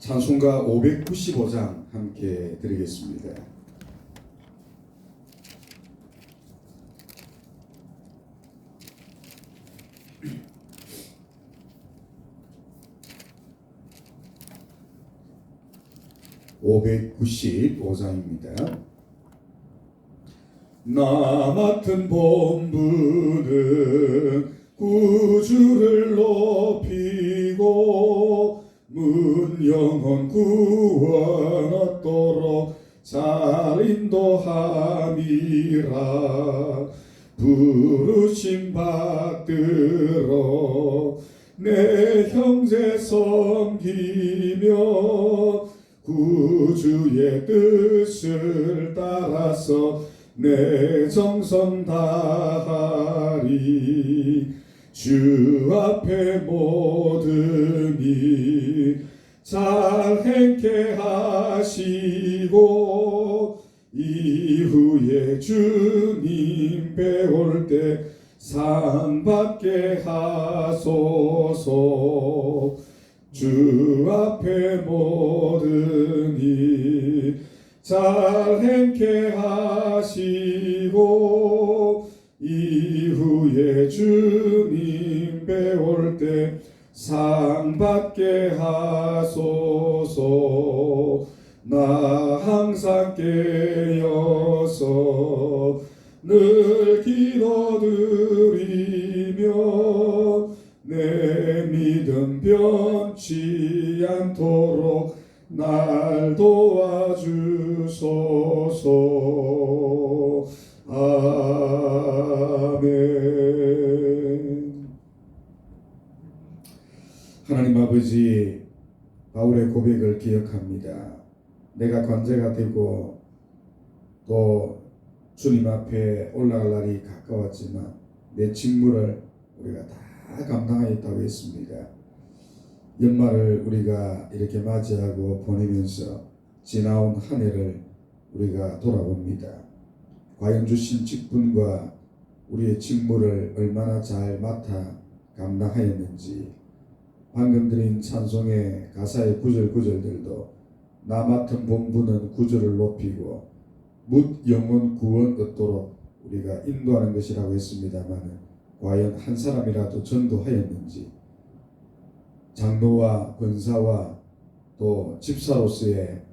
찬송가 595장 함께 드리겠습니다. (595장입니다) 나 맡은 본분은 구주를 높이고 문 영혼 구원하도록 잘 인도함이라. 부르심 받들어 내 형제 섬기며 구주의 뜻을 따라서 내 정성 다하리. 주 앞에 모든 일 잘 행케 하시고 이후에 주님 배울 때 상 받게 하소서. 주 앞에 모든 일 잘 행케 하시고 이후에 주님 배울 때 상 받게 하소서. 나 항상 깨어서 늘 기도드리며 내 믿음 변치 않도록 날 도와주소서. 아멘. 하나님 아버지, 바울의 고백을 기억합니다. 내가 관제가 되고 또 주님 앞에 올라갈 날이 가까웠지만 내 직무를 우리가 다 감당하였다고 했습니다. 연말을 우리가 이렇게 맞이하고 보내면서 지나온 한 해를 우리가 돌아봅니다. 과연 주신 직분과 우리의 직무를 얼마나 잘 맡아 감당하였는지, 방금 드린 찬송의 가사의 구절구절들도 나 맡은 본분은 구주를 높이고 묻 영혼 구원 얻도록 우리가 인도하는 것이라고 했습니다만, 과연 한 사람이라도 전도하였는지, 장로와 권사와 또 집사로서의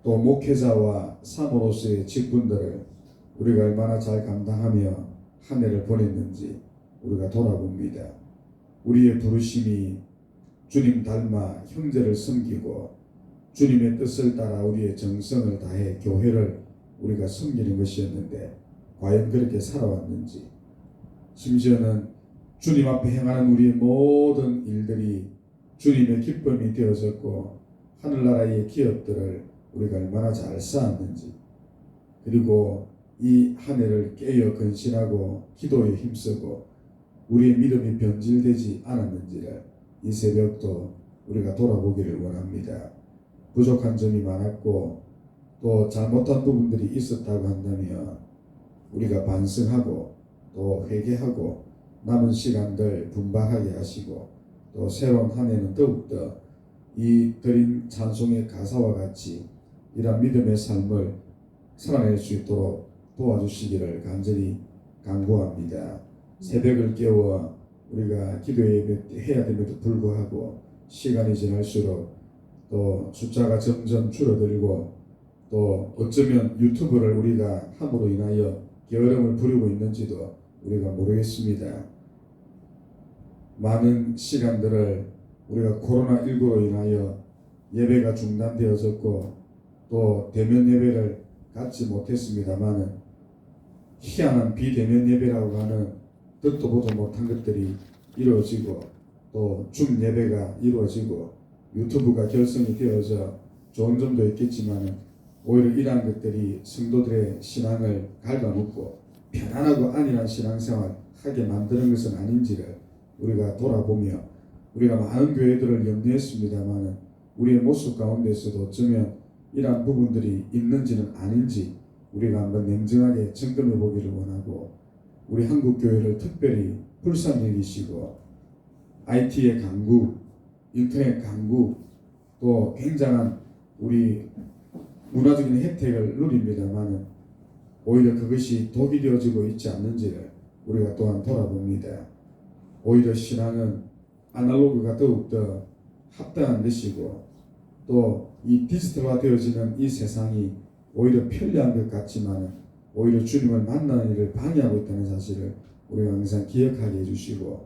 또 목회자와 사모로서의 직분들을 우리가 얼마나 잘 감당하며 한 해를 보냈는지 우리가 돌아봅니다. 우리의 부르심이 주님 닮아 형제를 섬기고 주님의 뜻을 따라 우리의 정성을 다해 교회를 우리가 섬기는 것이었는데 과연 그렇게 살아왔는지, 심지어는 주님 앞에 행하는 우리의 모든 일들이 주님의 기쁨이 되어졌고 하늘나라의 기업들을 우리가 얼마나 잘 쌓았는지, 그리고 이 한 해를 깨어 근신하고 기도에 힘쓰고 우리의 믿음이 변질되지 않았는지를 이 새벽도 우리가 돌아보기를 원합니다. 부족한 점이 많았고 또 잘못한 부분들이 있었다고 한다면 우리가 반성하고 또 회개하고 남은 시간들 분발하게 하시고 또 새로운 한 해는 더욱더 이 드린 찬송의 가사와 같이 이런 믿음의 삶을 살아낼 수 있도록 도와주시기를 간절히 간구합니다. 새벽을 깨워 우리가 기도해야 됨에도 불구하고 시간이 지날수록 또 숫자가 점점 줄어들고 또 어쩌면 유튜브를 우리가 함으로 인하여 게으름을 부리고 있는지도 우리가 모르겠습니다. 많은 시간들을 우리가 코로나19로 인하여 예배가 중단되어졌고 또 대면 예배를 갖지 못했습니다만, 희한한 비대면 예배라고 하는 듣도 보도 못한 것들이 이루어지고 또 줌 예배가 이루어지고 유튜브가 결성이 되어져 좋은 점도 있겠지만 오히려 이러한 것들이 성도들의 신앙을 갉아먹고 편안하고 안일한 신앙생활 하게 만드는 것은 아닌지를 우리가 돌아보며, 우리가 많은 교회들을 염려했습니다만 우리의 모습 가운데서도 어쩌면 이러한 부분들이 있는지는 아닌지 우리가 한번 냉정하게 점검해 보기를 원하고, 우리 한국교회를 특별히 불쌍히 여기시고 IT의 강국, 인터넷 강국, 또 굉장한 우리 문화적인 혜택을 누립니다만 오히려 그것이 독이 되어지고 있지 않는지를 우리가 또한 돌아봅니다. 오히려 신앙은 아날로그가 더욱더 합당한 것이고 또 이 디지털화 되어지는 이 세상이 오히려 편리한 것 같지만 오히려 주님을 만나는 일을 방해하고 있다는 사실을 우리가 항상 기억하게 해주시고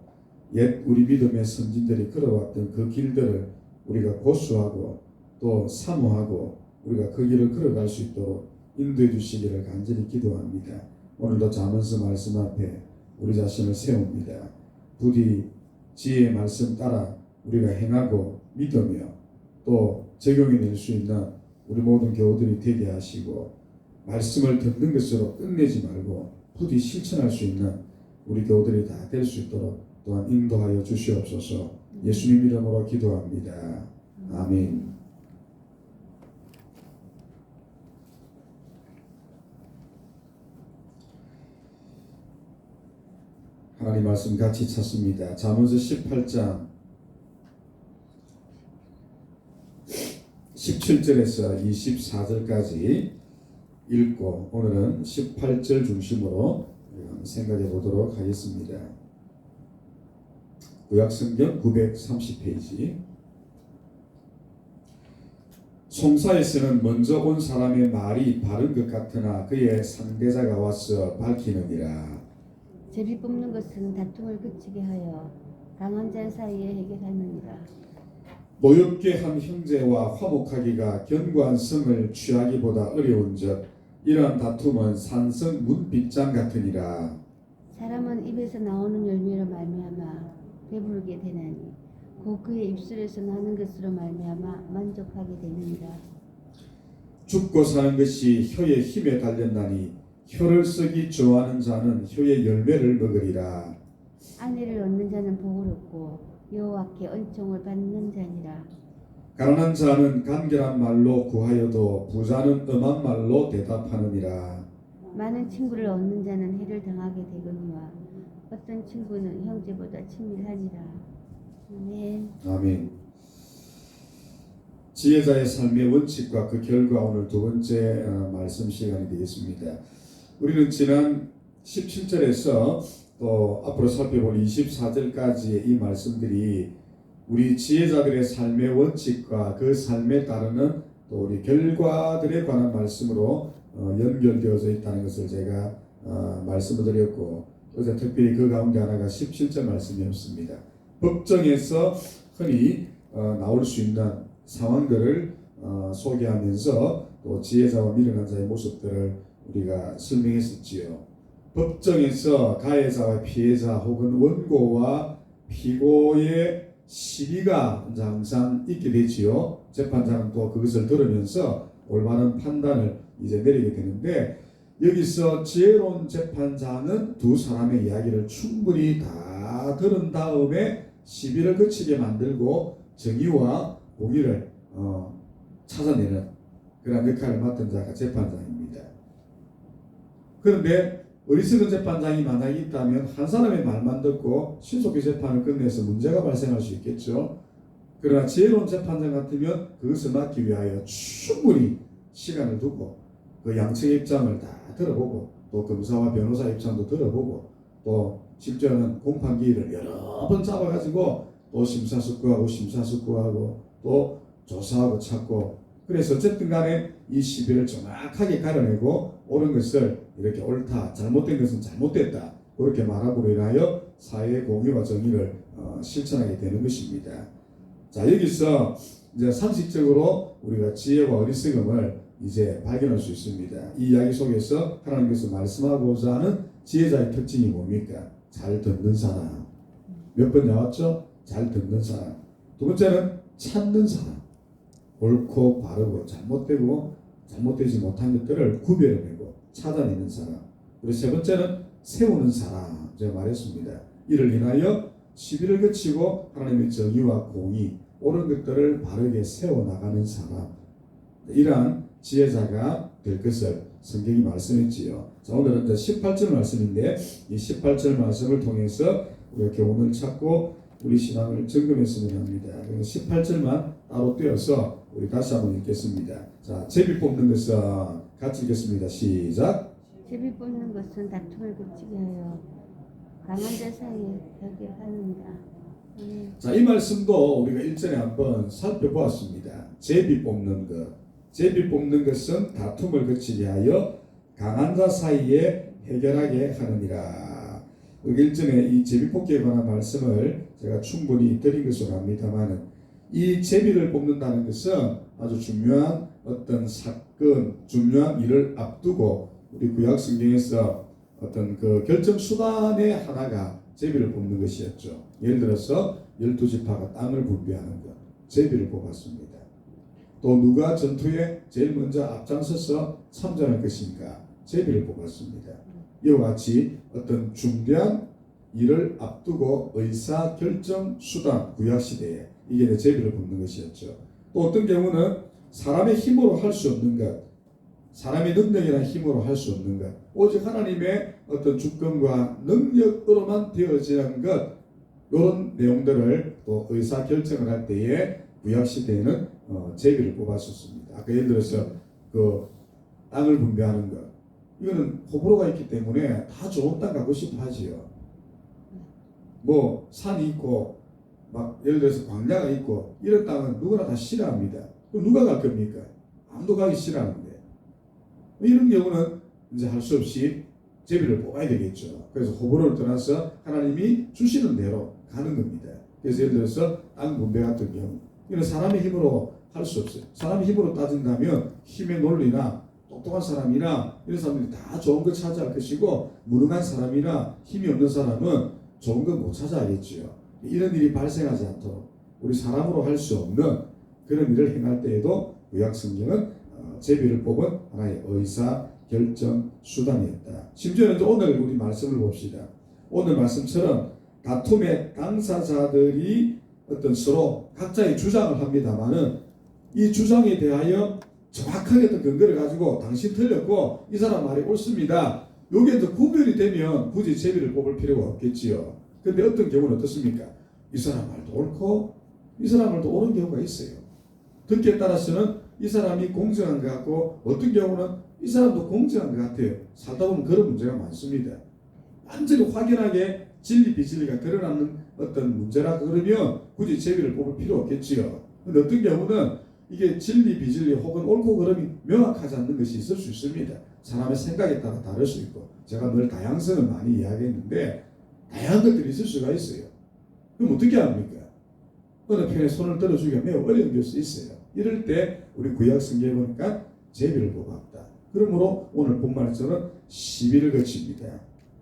옛 우리 믿음의 선진들이 걸어왔던 그 길들을 우리가 고수하고 또 사모하고 우리가 그 길을 걸어갈 수 있도록 인도해 주시기를 간절히 기도합니다. 오늘도 잠언서 말씀 앞에 우리 자신을 세웁니다. 부디 지혜의 말씀 따라 우리가 행하고 믿으며 또 적용해낼 수 있는 우리 모든 교우들이 되게 하시고 말씀을 듣는 것으로 끝내지 말고 부디 실천할 수 있는 우리 교우들이 다 될 수 있도록 또한 인도하여 주시옵소서. 예수님 이름으로 기도합니다. 아멘. 하나님 말씀 같이 찾습니다. 잠언서 18장 17절에서 24절까지 읽고 오늘은 18절 중심으로 생각해 보도록 하겠습니다. 구약성경 930페이지. 송사에서는 먼저 온 사람의 말이 바른 것 같으나 그의 상대자가 와서 밝히느니라. 제비 뽑는 것은 다툼을 그치게 하여 강한 자 사이에 해결하느니라. 노엽게 한 형제와 화목하기가 견고한 성을 취하기보다 어려운즉 이러한 다툼은 산성 문빗장 같으니라. 사람은 입에서 나오는 열매로 말미암아 배부르게 되나니 곧 그의 입술에서 나는 것으로 말미암아 만족하게 되느니라. 죽고 사는 것이 혀의 힘에 달렸나니 혀를 쓰기 좋아하는 자는 혀의 열매를 먹으리라. 아내를 얻는 자는 복을 얻고 여호와께 은총을 받는 자니라. 가난한 자는 간결한 말로 구하여도 부자는 엄한 말로 대답하느니라. 많은 친구를 얻는 자는 해를 당하게 되거니와 어떤 친구는 형제보다 친밀하니라. 아멘. 아멘. 지혜자의 삶의 원칙과 그 결과 오늘 두 번째 말씀 시간이 되겠습니다. 우리는 지난 17절에서 또 앞으로 살펴볼 24절까지의 이 말씀들이 우리 지혜자들의 삶의 원칙과 그 삶에 따르는 또 우리 결과들에 관한 말씀으로 연결되어져 있다는 것을 제가 말씀을 드렸고 그래서 특별히 그 가운데 하나가 17절 말씀이었습니다. 법정에서 흔히 나올 수 있는 상황들을 소개하면서 또 지혜자와 미련한 자의 모습들을 우리가 설명했었지요. 법정에서 가해자와 피해자 혹은 원고와 피고의 시비가 항상 있게 되지요. 재판장은 또 그것을 들으면서 올바른 판단을 이제 내리게 되는데 여기서 지혜로운 재판장은 두 사람의 이야기를 충분히 다 들은 다음에 시비를 그치게 만들고 정의와 공의를 찾아내는 그런 역할을 맡은 자가 재판장입니다. 그런데 어리석은 재판장이 만약에 있다면 한 사람의 말만 듣고 신속히 재판을 끝내서 문제가 발생할 수 있겠죠. 그러나 지혜로운 재판장 같으면 그것을 막기 위하여 충분히 시간을 두고 그 양측의 입장을 다 들어보고 또 검사와 변호사 입장도 들어보고 또 심지어는 공판기일을 여러 번 잡아가지고 또 심사숙고하고 또 조사하고 찾고 그래서 어쨌든 간에 이 시비를 정확하게 가려내고 옳은 것을 이렇게 옳다, 잘못된 것은 잘못됐다 그렇게 말함으로 인하여 사회의 공의와 정의를 실천하게 되는 것입니다. 자, 여기서 이제 상식적으로 우리가 지혜와 어리석음을 이제 발견할 수 있습니다. 이 이야기 속에서 하나님께서 말씀하고자 하는 지혜자의 특징이 뭡니까? 잘 듣는 사람. 몇 번 나왔죠? 잘 듣는 사람. 두 번째는 찾는 사람. 옳고 바르고 잘못되지 못한 것들을 구별해내고 찾아내는 사람. 그리고 세 번째는 세우는 사람. 제가 말했습니다. 이를 인하여 시비를 그치고 하나님의 정의와 공의, 옳은 것들을 바르게 세워나가는 사람. 이러한 지혜자가 될 것을 성경이 말씀했지요. 자, 오늘은 18절 말씀인데 이 18절 말씀을 통해서 우리가 교훈을 찾고 우리 신앙을 점검했으면 합니다. 18절만 따로 떼어서 우리 다시 한번 읽겠습니다. 자, 제비 뽑는 것은 같이 읽겠습니다. 시작. 제비 뽑는 것은 다툼을 그치게 하여 강한 자 사이에 벽에 하느니라. 자, 이 말씀도 우리가 일전에 한번 살펴보았습니다. 제비 뽑는 것. 제비 뽑는 것은 다툼을 그치게 하여 강한 자 사이에 해결하게 하느니라. 우리 일전에 이 제비 뽑기에 관한 말씀을 제가 충분히 드린 것으로 압니다만, 이 제비를 뽑는다는 것은 아주 중요한 어떤 사건, 중요한 일을 앞두고 우리 구약 성경에서 어떤 그 결정 수단의 하나가 제비를 뽑는 것이었죠. 예를 들어서 12지파가 땅을 분배하는 것, 제비를 뽑았습니다. 또 누가 전투에 제일 먼저 앞장서서 참전할 것인가, 제비를 뽑았습니다. 이와 같이 어떤 중대한 일을 앞두고 의사 결정 수단, 구약 시대에 이게 제비를 뽑는 것이었죠. 또 어떤 경우는 사람의 힘으로 할 수 없는 것, 사람의 능력이나 힘으로 할 수 없는 것, 오직 하나님의 어떤 주권과 능력으로만 되어지는 것, 이런 내용들을 또 의사 결정을 할 때에 구약 시대에는 제비를 뽑았었습니다. 아까 예를 들어서 그 땅을 분배하는 것, 이거는 호불호가 있기 때문에 다 좋은 땅 가고 싶어 하지요. 뭐 산이 있고 막 예를 들어서 광야가 있고 이런 땅은 누구나 다 싫어합니다. 그럼 누가 갈 겁니까? 아무도 가기 싫어하는데, 이런 경우는 이제 할 수 없이 제비를 뽑아야 되겠죠. 그래서 호불호를 떠나서 하나님이 주시는 대로 가는 겁니다. 그래서 예를 들어서 땅 분배 같은 경우, 이건 사람의 힘으로 할 수 없어요. 사람의 힘으로 따진다면 힘의 논리나 똑똑한 사람이나 이런 사람들이 다 좋은 거 찾아할 것이고, 무능한 사람이나 힘이 없는 사람은 좋은 거 못 찾아야겠지요. 이런 일이 발생하지 않도록 우리 사람으로 할 수 없는 그런 일을 행할 때에도 구약 성경은 제비를 뽑은 하나의 의사 결정 수단이었다. 심지어는 오늘 우리 말씀을 봅시다. 오늘 말씀처럼 다툼의 당사자들이 어떤 서로 각자의 주장을 합니다만은, 이 주장에 대하여 정확하게 어떤 근거를 가지고 당신 틀렸고 이 사람 말이 옳습니다, 여기에 더 구별이 되면 굳이 제비를 뽑을 필요가 없겠지요. 근데 어떤 경우는 어떻습니까? 이 사람 말도 옳고 이 사람 말도 옳은 경우가 있어요. 듣기에 따라서는 이 사람이 공정한 것 같고, 어떤 경우는 이 사람도 공정한 것 같아요. 살다 보면 그런 문제가 많습니다. 완전히 확연하게 진리 비진리가 드러나는 어떤 문제라 그러면 굳이 제비를 뽑을 필요 없겠지요. 근데 어떤 경우는 이게 진리 비진리 혹은 옳고 그름이 명확하지 않는 것이 있을 수 있습니다. 사람의 생각에 따라 다를 수 있고, 제가 늘 다양성을 많이 이야기했는데 다양한 것들이 있을 수가 있어요. 그럼 어떻게 합니까? 어느 편에 손을 들어주기가 매우 어려운 것이 있어요. 이럴 때 우리 구약 성경에 보니까 제비를 뽑았다. 그러므로 오늘 본 말씀은 시비를 거칩니다.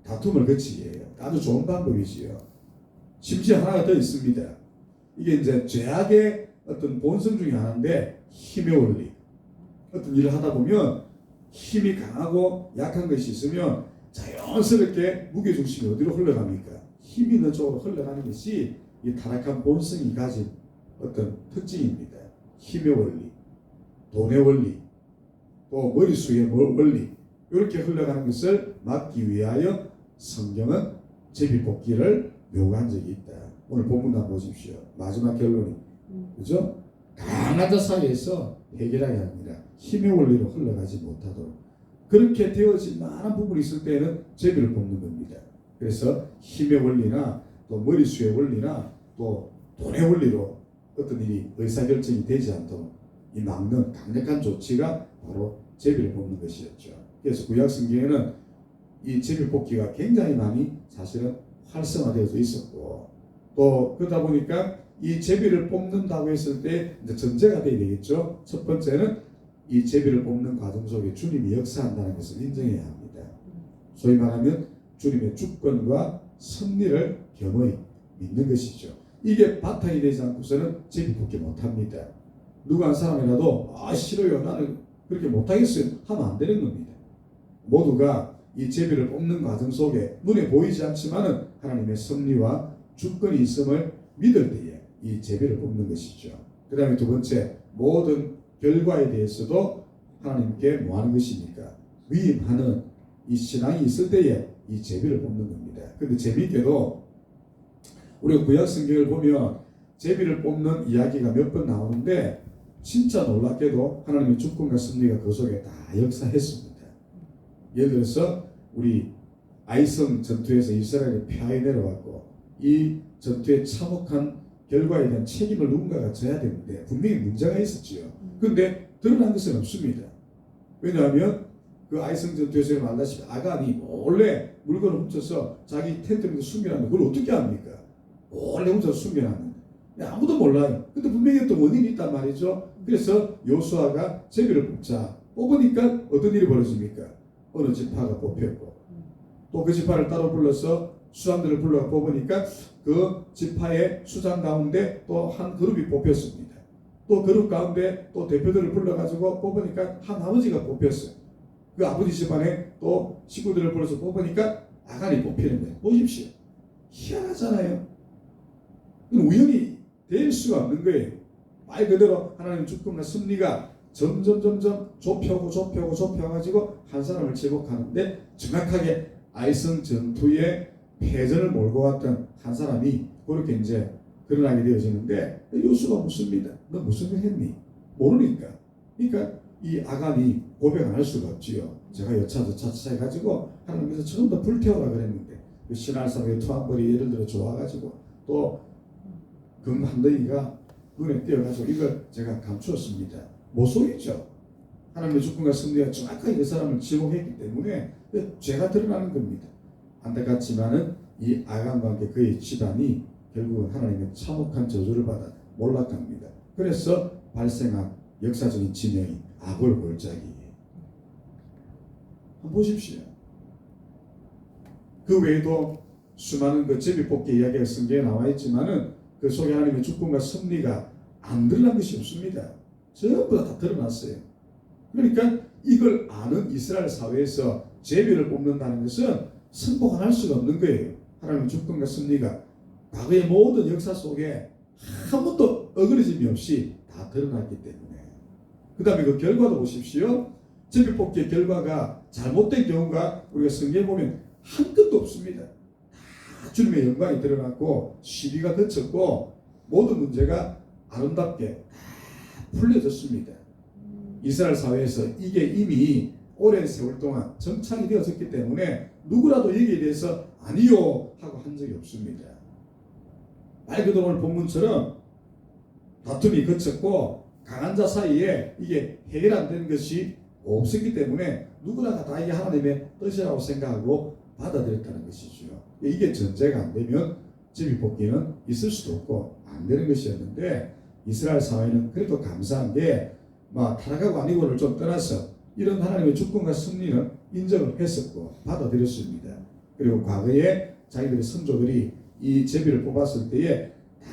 다툼을 거치게 해요. 아주 좋은 방법이지요. 심지어 하나가 더 있습니다. 이게 이제 죄악의 어떤 본성 중에 하나인데, 힘의 원리. 어떤 일을 하다 보면 힘이 강하고 약한 것이 있으면 자연스럽게 무게중심이 어디로 흘러갑니까? 힘이 있는 쪽으로 흘러가는 것이 이 타락한 본성이 가진 어떤 특징입니다. 힘의 원리, 돈의 원리, 또 머릿수의 원리, 이렇게 흘러가는 것을 막기 위하여 성경은 제비뽑기를 묘구한 적이 있다. 오늘 본문 한번 보십시오. 마지막 결론이, 그죠? 강한 자 사이에서 해결하게 합니다. 힘의 원리로 흘러가지 못하도록. 그렇게 되어진 많은 부분이 있을 때는 제비를 뽑는 겁니다. 그래서 힘의 원리나 또 머릿수의 원리나 또 돈의 원리로 어떤 일이 의사결정이 되지 않도록 이 막는 강력한 조치가 바로 제비를 뽑는 것이었죠. 그래서 구약 성경에는 이 제비 뽑기가 굉장히 많이 사실은 활성화되어져 있었고, 또 그러다 보니까 이 제비를 뽑는다고 했을 때 이제 전제가 되어야 되겠죠. 첫 번째는 이 제비를 뽑는 과정 속에 주님이 역사한다는 것을 인정해야 합니다. 소위 말하면 주님의 주권과 섭리를 겸허히 믿는 것이죠. 이게 바탕이 되지 않고서는 제비 뽑기 못합니다. 누가 한 사람이라도 싫어요, 나는 그렇게 못하겠어요 하면 안 되는 겁니다. 모두가 이 제비를 뽑는 과정 속에 눈에 보이지 않지만은 하나님의 섭리와 주권이 있음을 믿을 때에 이 제비를 뽑는 것이죠. 그 다음에 두 번째, 모든 결과에 대해서도 하나님께 뭐 하는 것입니까? 위임하는 이 신앙이 있을 때에 이 제비를 뽑는 겁니다. 그런데 재미있게도 우리가 구약 성경을 보면 제비를 뽑는 이야기가 몇 번 나오는데 진짜 놀랍게도 하나님의 주권과 섭리가 그 속에 다 역사했습니다. 예를 들어서 우리 아이성 전투에서 이스라엘이 패하에 내려왔고 이 전투에 참혹한 결과에 대한 책임을 누군가가 져야 되는데 분명히 문제가 있었지요. 그런데 드러난 것은 없습니다. 왜냐하면 그 아이성 전투에서 말다시피 아간이 몰래 물건을 훔쳐서 자기 텐트에 숨겨놨는데 그걸 어떻게 합니까? 몰래 훔쳐서 숨겨놨는데 아무도 몰라요. 근데 분명히 또 원인이 있단 말이죠. 그래서 여호수아가 제비를 뽑자. 뽑으니까 어떤 일이 벌어집니까? 어느 지파가 뽑혔고 또 그 지파를 따로 불러서 수장들을 불러 뽑으니까 그 지파의 수장 가운데 또 한 그룹이 뽑혔습니다. 또 그룹 가운데 또 대표들을 불러가지고 뽑으니까 한 아버지가 뽑혔어요. 그 아버지 집안에 또 식구들을 불러서 뽑으니까 아간이 뽑히는 거예요. 보십시오. 희한하잖아요. 우연히 될 수가 없는 거예요. 말 그대로 하나님의 주권과 섭리가 점점 좁혀가지고 한 사람을 제복하는데 정확하게 아이성 전투에 패전을 몰고 왔던 한 사람이 그렇게 이제 드러나게 되어지는데 요수가 묻습니다. 너 무슨 일 했니? 모르니까. 그러니까 이 아간이 고백 안 할 수가 없지요. 제가 여차저차 해가지고 하나님께서 처음부터 불태우라 그랬는데 그 신할 사람의 투한벌이 예를 들어 좋아가지고 또 금 한 덩이가 눈에 띄어가지고 이걸 제가 감추었습니다. 모속이죠. 하나님의 주권과 섭리가 정확하게 그 사람을 지목했기 때문에 죄가 드러나는 겁니다. 안타깝지만은 이 아간과 함께 그의 집안이 결국은 하나님의 참혹한 저주를 받아 몰락합니다. 그래서 발생한 역사적인 지명이 아골 골짜기예요. 한번 보십시오. 그 외에도 수많은 그 제비뽑기 이야기가 성경에 나와 있지만은 그 속에 하나님의 주권과 섭리가 안 드러난 것이 없습니다. 전부 다 드러났어요. 그러니까 이걸 아는 이스라엘 사회에서 제비를 뽑는다는 것은 승복 안 할 수가 없는 거예요. 하나님의 주권과 섭리가 과거의 모든 역사 속에 한 번도 어그러짐이 없이 다 드러났기 때문에. 그 다음에 그 결과도 보십시오. 제비뽑기의 결과가 잘못된 경우가 우리가 성경에 보면 한 끝도 없습니다. 다 주님의 영광이 드러났고 시비가 그쳤고 모든 문제가 아름답게 다 풀려졌습니다. 이스라엘 사회에서 이게 이미 오랜 세월 동안 정착이 되어졌기 때문에 누구라도 여기에 대해서 아니요 하고 한 적이 없습니다. 말 그대로 오늘 본문처럼 다툼이 그쳤고 강한 자 사이에 이게 해결 안 되는 것이 없었기 때문에 누구나 다 이게 하나님의 뜻이라고 생각하고 받아들였다는 것이죠. 이게 전제가 안 되면 제비뽑기는 있을 수도 없고 안 되는 것이었는데 이스라엘 사회는 그래도 감사한 게 타락하고 아니고를 좀 떠나서 이런 하나님의 주권과 섭리는 인정을 했었고 받아들였습니다. 그리고 과거에 자기들의 선조들이 이 제비를 뽑았을 때에 다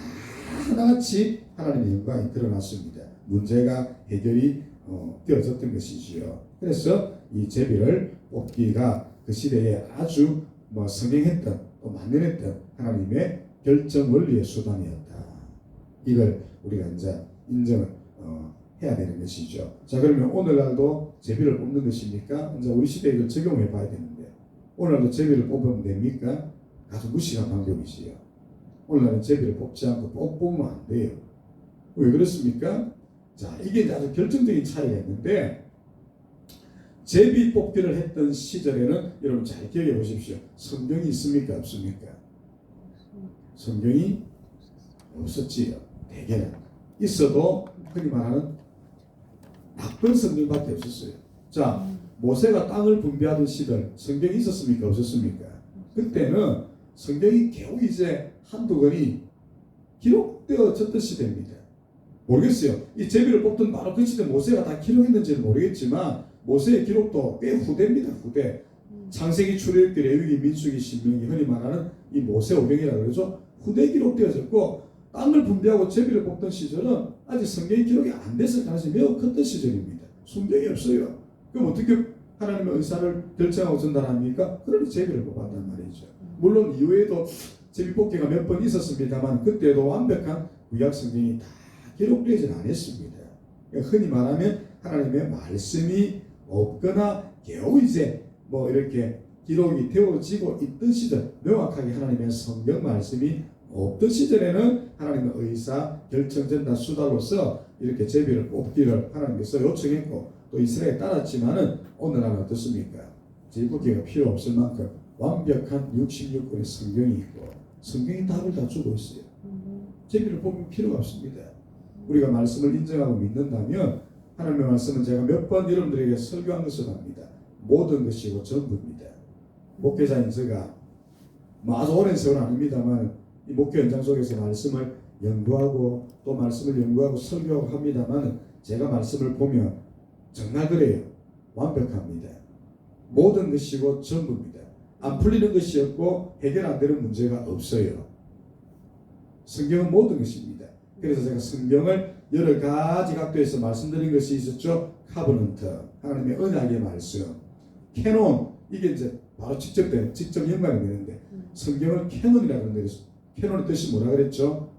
하나같이 하나님의 영광이 드러났습니다. 문제가 해결이 되어졌던 것이지요. 그래서 이 제비를 뽑기가 그 시대에 아주 성행했던 또 만연했던 하나님의 결정 원리의 수단이었다. 이걸 우리가 이제 인정을 해야 되는 것이죠. 자, 그러면 오늘날도 제비를 뽑는 것입니까? 이제 우리 시대에 이걸 적용해 봐야 되는데 오늘날도 제비를 뽑으면 됩니까? 아주 무식한 방법이지요. 오늘날은 제비를 뽑지 않고 뽑으면 안 돼요. 왜 그렇습니까? 자, 이게 이제 아주 결정적인 차이가 있는데 제비 뽑기를 했던 시절에는 여러분 잘 기억해 보십시오. 성경이 있습니까? 없습니까? 성경이 없었지요. 대개는 있어도 흔히 말하는 낙번 성경밖에 없었어요. 자, 모세가 땅을 분배하던 시절 성경이 있었습니까? 없었습니까? 그때는 성경이 겨우 이제 한두 권이 기록되어졌던 시대입니다. 모르겠어요. 이 제비를 뽑던 바로 그 시대 모세가 다 기록했는지는 모르겠지만 모세의 기록도 꽤 후대입니다. 후대. 창세기, 출애굽기, 레위기, 민수기, 신명기 흔히 말하는 이 모세오경이라고 그러죠. 후대 기록되어졌고 땅을 분배하고 제비를 뽑던 시절은 아직 성경이 기록이 안 됐을 가능성이 매우 컸던 시절입니다. 성경이 없어요. 그럼 어떻게 하나님의 의사를 결정하고 전달합니까? 그러니 제비를 뽑았단 말이죠. 물론 이후에도 제비 뽑기가 몇 번 있었습니다만 그때도 완벽한 구약 성경이 다 기록되지 않았습니다. 그러니까 흔히 말하면 하나님의 말씀이 없거나 겨우 이제 이렇게 기록이 되어지고 있던 시절 명확하게 하나님의 성경 말씀이 없던 시절에는 하나님은 의사, 결정전다 수단으로서 이렇게 제비를 뽑기를 하나님께서 요청했고 또 이스라엘에 따랐지만은 오늘날은 어떻습니까? 제비 뽑기가 필요 없을 만큼 완벽한 66권의 성경이 있고 성경이 답을 다 주고 있어요. 제비를 뽑을 필요가 없습니다. 우리가 말씀을 인정하고 믿는다면 하나님의 말씀은 제가 몇 번 여러분들에게 설교한 것을 압니다. 모든 것이고 전부입니다. 목회자인 제가 아주 오랜 세월은 아닙니다만 이 목회 현장 속에서 말씀을 연구하고 또 말씀을 연구하고 설교하고 합니다만 제가 말씀을 보면 정말 그래요. 완벽합니다. 모든 것이고 전부입니다. 안 풀리는 것이 없고 해결 안 되는 문제가 없어요. 성경은 모든 것입니다. 그래서 제가 성경을 여러 가지 각도에서 말씀드린 것이 있었죠. 카버넌트, 하나님의 언약의 말씀, 캐논, 이게 이제 바로 직접 연관이 되는데 성경을 캐논이라고 하는데 캐논의 뜻이 뭐라 그랬죠?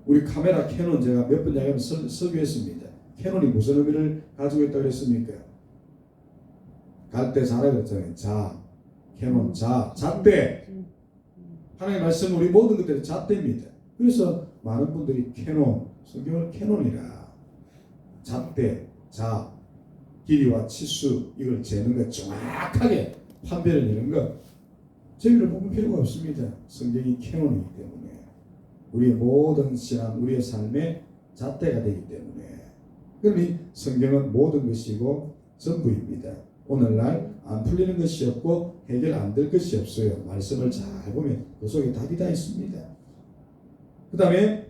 우리 카메라 캐논 제가 몇 번 이야기하면서 설교했습니다. 캐논이 무슨 의미를 가지고 있다고 그랬습니까? 갈 때 자라 그랬잖아요. 자, 캐논, 잣대. 하나님의 말씀은 우리 모든 것들이 잣대입니다. 그래서 많은 분들이 캐논, 성경을 캐논이라 잣대, 길이와 치수 이걸 재는 것 정확하게 판별을 내는 것 제비를 뽑을 필요가 없습니다. 성경이 캐논이기 때문에 우리의 모든 신앙, 우리의 삶의 잣대가 되기 때문에 그럼 이 성경은 모든 것이고 전부입니다. 오늘날 안 풀리는 것이 없고 해결 안 될 것이 없어요. 말씀을 잘 보면 그 속에 답이 다 있습니다. 그 다음에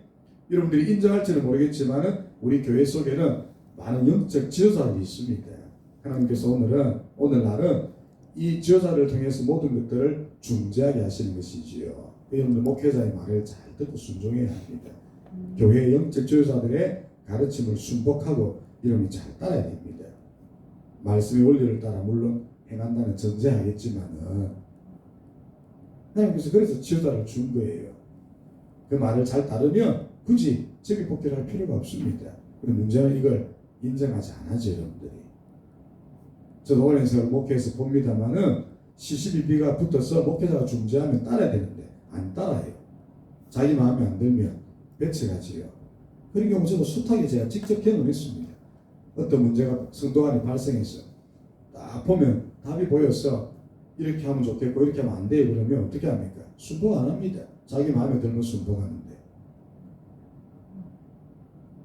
여러분들이 인정할지는 모르겠지만 우리 교회 속에는 많은 영적 지도자들이 있습니다. 하나님께서 오늘날은 이 지도자를 통해서 모든 것들을 중재하게 하시는 것이지요. 여러분들 목회자의 말을 잘 듣고 순종해야 합니다. 교회의 영적 지도자들의 가르침을 순복하고 여러분이 잘 따라야 됩니다. 말씀의 원리를 따라 물론 행한다는 전제하겠지만은 하나님께서 그래서 지도자를 준 거예요. 그 말을 잘 따르면 굳이 제비 뽑기를 할 필요가 없습니다. 그런데 문제는 이걸 인정하지 않아죠, 여러분들이. 저도 오랜 세월 목회에서 봅니다만은 CCBB가 붙어서 목회자가 중재하면 따라야 되는데 안 따라요. 자기 마음에 안 들면 배척하지요. 그런 경우 저도 숱하게 제가 직접 경험했습니다. 어떤 문제가 성도 간에 발생해서 딱 보면 답이 보여서 이렇게 하면 좋겠고 이렇게 하면 안 돼요. 그러면 어떻게 합니까? 순종 안 합니다. 자기 마음에 들면 순종하는데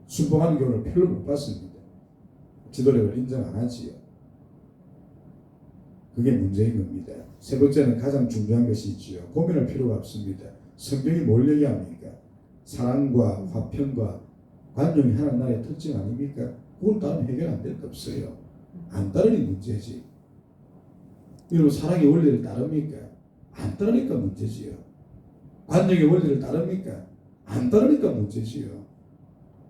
순종하는 경우를 별로 못 봤습니다. 지도력을 인정 안 하지요. 그게 문제인 겁니다. 세 번째는 가장 중요한 것이 있지요. 고민할 필요가 없습니다. 성경이 뭘 얘기합니까? 사랑과 화평과 관용이 하나님 나라의 특징 아닙니까? 그걸 따르면 해결 안 될 거 없어요. 안 따르니 문제지. 여러분 사랑의 원리를 따릅니까? 안 따르니까 문제지요. 관용의 원리를 따릅니까? 안 따르니까 문제지요.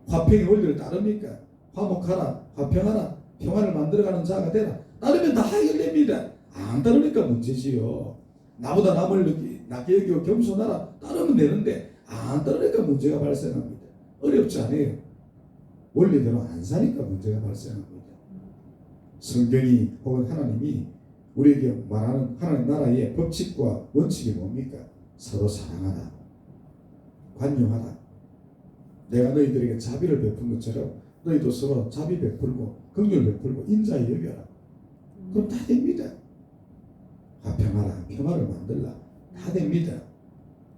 화평의 원리를 따릅니까? 화목하라, 화평하라, 평화를 만들어가는 자가 되라. 따르면 다 해결됩니다. 안 따르니까 문제지요. 나보다 남을 낮게 여기고 겸손하라. 따르면 되는데 안 따르니까 문제가 발생합니다. 어렵지 않아요. 원리대로 안 사니까 문제가 발생합니다. 성경이 혹은 하나님이 우리에게 말하는 하나님 나라의 법칙과 원칙이 뭡니까? 서로 사랑하라, 관용하라. 내가 너희들에게 자비를 베푼 것처럼 너희도 서로 자비 베풀고 긍휼 베풀고 인자히 여겨라. 그럼 다 됩니다. 화평하라, 평화를 만들라. 다 됩니다.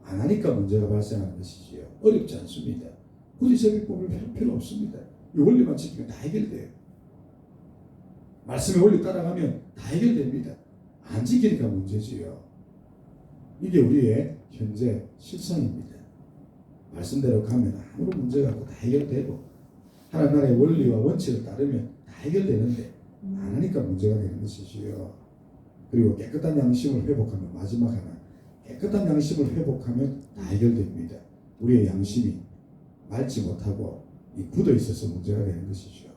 안 하니까 문제가 발생하는 것이지요. 어렵지 않습니다. 굳이 제비 뽑을 필요 없습니다. 이 원리만 지키면 다 해결돼요. 말씀의 원리 따라가면 다 해결됩니다. 안 지키니까 문제지요. 이게 우리의 현재 실상입니다. 말씀대로 가면 아무런 문제가 없고 다 해결되고 하나님 나라의 원리와 원칙을 따르면 다 해결되는데 안 하니까 문제가 되는 것이지요. 그리고 깨끗한 양심을 회복하면 마지막 하나 깨끗한 양심을 회복하면 다 해결됩니다. 우리의 양심이 맑지 못하고 굳어 있어서 문제가 되는 것이죠.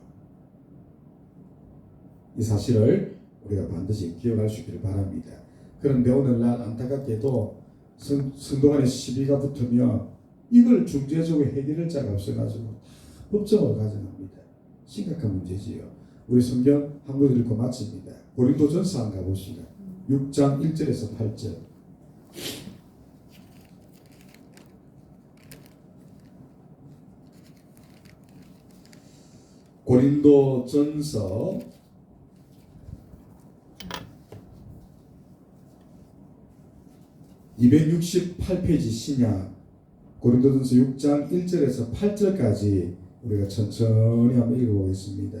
이 사실을 우리가 반드시 기억할 수 있기를 바랍니다. 그런데 오늘날 안타깝게도 성도 간의 시비가 붙으면 이걸 중재적으로 해결할 자가 없어가지고 법정으로 가져갑니다. 심각한 문제지요. 우리 성경 한 권 읽고 마칩니다. 고린도전서 한번 가봅시다. 6장 1절에서 8절. 고린도전서 268페이지 신약 고린도전서 6장 1절에서 8절까지 우리가 천천히 한번 읽어보겠습니다.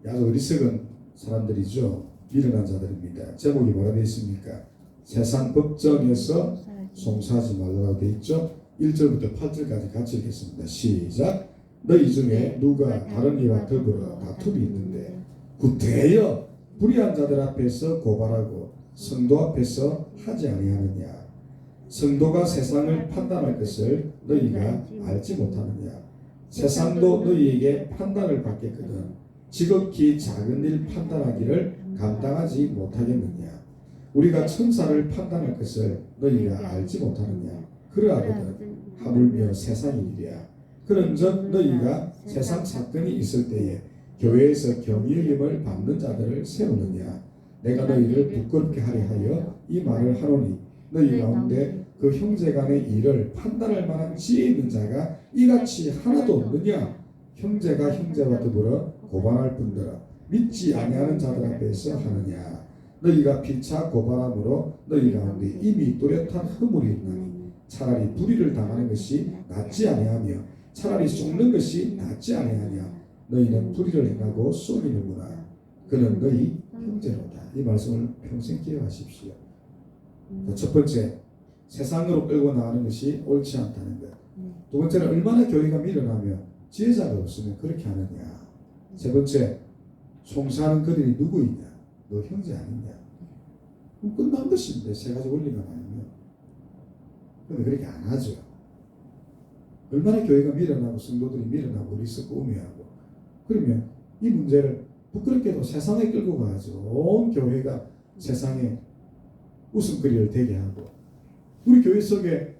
아주 어리석은 사람들이죠. 미련한 자들입니다. 제목이 뭐라 되어 있습니까? 세상 법정에서 송사하지 말라고 되어 있죠. 1절부터 8절까지 같이 읽겠습니다. 시작. 너희 중에 누가 다른 이와 더불어 다툼이 있는데 구태여 불의한 자들 앞에서 고발하고 성도 앞에서 하지 아니하느냐. 성도가 세상을 판단할 것을 너희가 알지 못하느냐. 세상도 너희에게 판단을 받겠거든 지극히 작은 일 판단하기를 감당하지 못하겠느냐. 우리가 천사를 판단할 것을 너희가 알지 못하느냐. 그러하거든 하물며 세상 일이야. 그런즉 너희가 세상 사건이 있을 때에 교회에서 경외임을 받는 자들을 세우느냐. 내가 너희를 부끄럽게 하려 하여 이 말을 하노니 너희 가운데 그 형제간의 일을 판단할 만한 지혜 있는 자가 이같이 하나도 없느냐. 형제가 형제와 더불어 고발할 뿐더러 믿지 아니하는 자들 앞에서 하느냐. 너희가 피차 고발함으로 너희 가운데 이미 뚜렷한 허물이 있나니 차라리 불의를 당하는 것이 낫지 아니하며 차라리 속는 것이 낫지 아니하냐. 너희는 불의를 행하고 쏘이는구나. 그는 너희 형제로다. 이 말씀을 평생 기억하십시오. 첫 번째, 세상으로 끌고 나가는 것이 옳지 않다는 것. 두 번째는 얼마나 교회가 밀어나며 지혜자가 없으면 그렇게 하느냐. 세 번째, 송사하는 그들이 누구이냐. 너 형제 아니냐. 그럼 끝난 것인데 세 가지 원리가 나오면. 근데 그렇게 안 하죠. 얼마나 교회가 밀어나고 성도들이 밀어나고 어리석고 우매하고 그러면 이 문제를 부끄럽게도 세상에 끌고 가죠. 온 교회가 세상에 웃음거리를 되게 하고 우리 교회 속에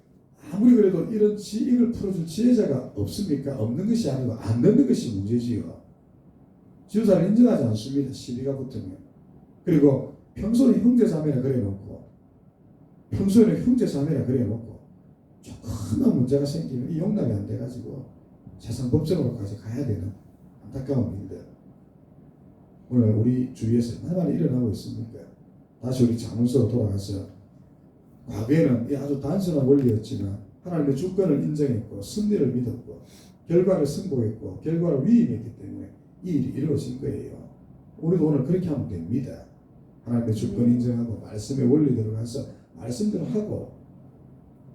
아무리 그래도 이걸 풀어줄 지혜자가 없습니까? 없는 것이 아니고 안 듣는 것이 문제지요. 지도자를 인정하지 않습니다. 시비가 붙으면. 그리고 평소에 형제자매라 그래놓고 평소에는 형제자매라 그래놓고 조금만 문제가 생기면 이 용납이 안 돼가지고 세상 법정으로까지 가야 되는 안타까운 일들. 오늘 우리 주위에서 얼마나 일어나고 있습니까? 다시 우리 자문서로 돌아가서 과거에는 아주 단순한 원리였지만 하나님의 주권을 인정했고 승리를 믿었고 결과를 승복했고 결과를 위임했기 때문에 이 일이 이루어진 거예요. 우리도 오늘 그렇게 하면 됩니다. 하나님의 주권 인정하고 말씀의 원리대로 가서 말씀대로 하고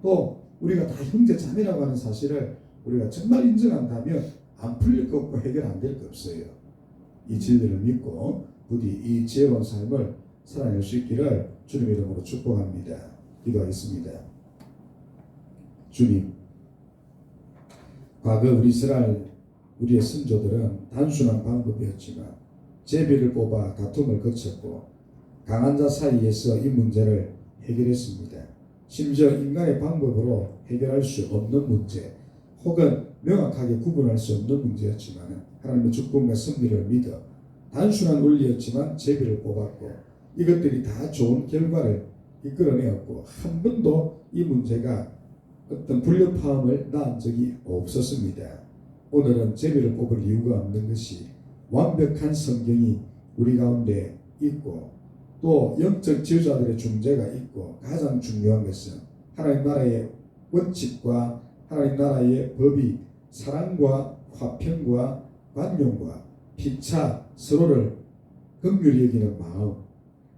또 우리가 다 형제 자매라고 하는 사실을 우리가 정말 인정한다면 안 풀릴 거 없고 해결 안 될 거 없어요. 이 진리를 믿고 부디 이 지혜로운 삶을 살아낼 수 있기를 주님 이름으로 축복합니다. 기도하겠습니다. 주님, 과거 우리 이스라엘 우리의 선조들은 단순한 방법이었지만 제비를 뽑아 다툼을 거쳤고 강한 자 사이에서 이 문제를 해결했습니다. 심지어 인간의 방법으로 해결할 수 없는 문제 혹은 명확하게 구분할 수 없는 문제였지만 하나님의 주권과 섭리를 믿어 단순한 원리였지만 제비를 뽑았고 이것들이 다 좋은 결과를 이끌어내었고 한 번도 이 문제가 어떤 불협화음을 낳은 적이 없었습니다. 오늘은 제비를 뽑을 이유가 없는 것이 완벽한 성경이 우리 가운데 있고 또 영적 지도자들의 중재가 있고 가장 중요한 것은 하나님 나라의 원칙과 하나님 나라의 법이 사랑과 화평과 관용과 피차 서로를 긍휼히 여기는 마음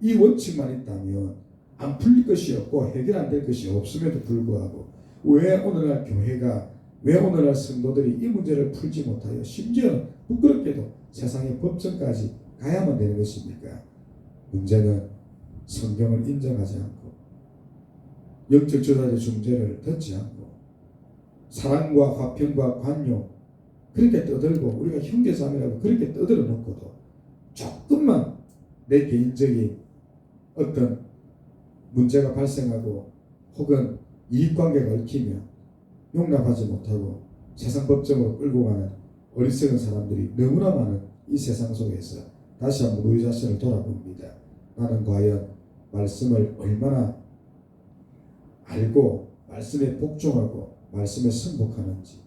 이 원칙만 있다면 안 풀릴 것이 없고 해결 안 될 것이 없음에도 불구하고 왜 오늘날 교회가 왜 오늘날 성도들이 이 문제를 풀지 못하여 심지어 부끄럽게도 세상의 법정까지 가야만 되는 것입니까? 문제는 성경을 인정하지 않고 영적 지도자의 중재를 듣지 않고 사랑과 화평과 관용 그렇게 떠들고 우리가 형제자매라고 그렇게 떠들어 놓고도 조금만 내 개인적인 어떤 문제가 발생하고 혹은 이익관계가 얽히면 용납하지 못하고 세상 법정으로 끌고 가는 어리석은 사람들이 너무나 많은 이 세상 속에서 다시 한번 우리 자신을 돌아봅니다. 나는 과연 말씀을 얼마나 알고 말씀에 복종하고 말씀에 승복하는지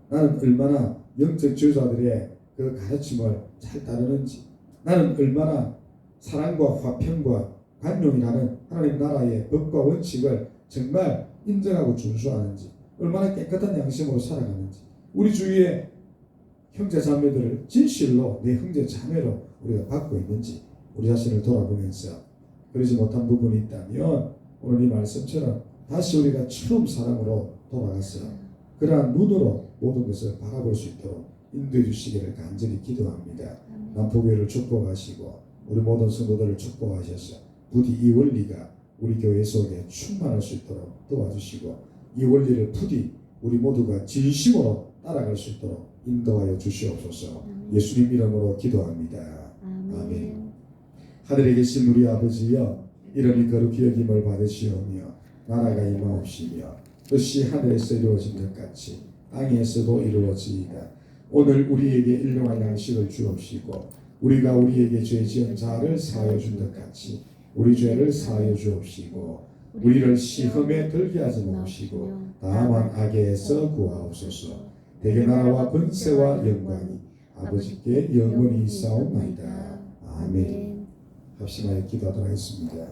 나는 얼마나 영적 지도자들의 그 가르침을 잘 따르는지, 나는 얼마나 사랑과 화평과 관용이라는 하나님 나라의 법과 원칙을 정말 인정하고 준수하는지, 얼마나 깨끗한 양심으로 살아가는지, 우리 주위의 형제 자매들을 진실로 내 형제 자매로 우리가 받고 있는지 우리 자신을 돌아보면서 그러지 못한 부분이 있다면 오늘 이 말씀처럼 다시 우리가 처음 사랑으로 돌아가서 그러한 눈으로 모든 것을 바라볼 수 있도록 인도해 주시기를 간절히 기도합니다. 남포교회를 축복하시고 우리 모든 성도들을 축복하셔서 부디 이 원리가 우리 교회 속에 충만할 수 있도록 도와주시고 이 원리를 부디 우리 모두가 진심으로 따라갈 수 있도록 인도하여 주시옵소서. 예수님 이름으로 기도합니다. 아멘. 하늘에 계신 우리 아버지여, 이름이 거룩히 여김을 받으시오며 나라가 임하옵시며 뜻이 하늘에서 이루어진 것 같이 땅에서도 이루어지이다. 오늘 우리에게 일용할 양식을 주옵시고 우리가 우리에게 죄 지은 자를 사하여 준 것 같이 우리 죄를 사하여 주옵시고 우리를 시험에 들게 하지 마시고 다만 악에서 구하옵소서. 대개 나라와 권세와 영광이 아버지께 영원히 있사옵나이다. 아멘. 합심하여 기도하도록 하겠습니다.